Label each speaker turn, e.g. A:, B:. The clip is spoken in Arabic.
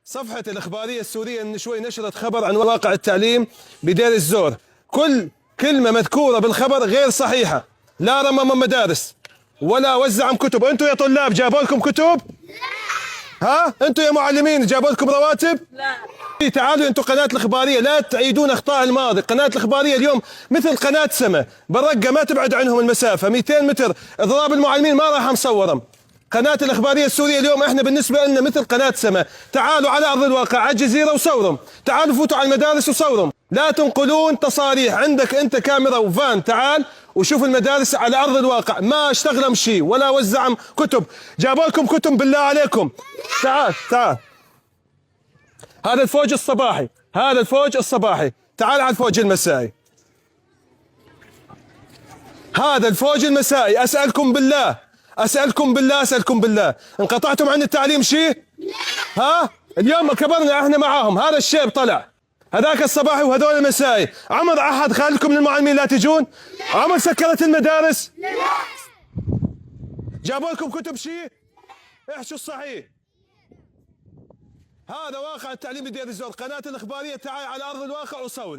A: صفحة الإخبارية السورية من شوي نشرت خبر عن واقع التعليم بدير الزور. كل كلمة مذكورة بالخبر غير صحيحة. لا رمم مدارس ولا وزع كتب. انتم يا طلاب جابوا لكم كتب؟ ها؟ انتم يا معلمين جابوا لكم رواتب؟ لا. تعالوا انتم قناة الإخبارية لا تعيدون أخطاء الماضي. قناة الإخبارية اليوم مثل قناة سما بالرقة، ما تبعد عنهم المسافة 200 متر. اضراب المعلمين ما راح نصورهم. قناة الإخبارية السورية اليوم احنا بالنسبة لنا مثل قناة سما. تعالوا على أرض الواقع على الجزيرة وصورهم، تعالوا فوتوا على المدارس وصورهم. لا تنقلون تصاريح. عندك انت كاميرا وفان، تعال وشوف المدارس على أرض الواقع. ما اشتغلهم شيء ولا وزعهم كتب. جابوا لكم كتب بالله عليكم؟ تعال تعال. هذا الفوج الصباحي، هذا الفوج الصباحي. تعال على الفوج المسائي. هذا الفوج المسائي. أسألكم بالله، أسألكم بالله، أسألكم بالله، انقطعتم عن التعليم شيء؟ ها؟ اليوم كبرنا احنا معاهم. هذا الشيب طلع، هذاك الصباحي وهذول المسائي. عمر أحد خالكم من المعلمين لا تجون؟ عمر سكرت المدارس؟ جابوا لكم كتب شيء؟ احشوا الصحيح. هذا واقع التعليم بدير الزور. قناة الإخبارية تعال على أرض الواقع وصوري.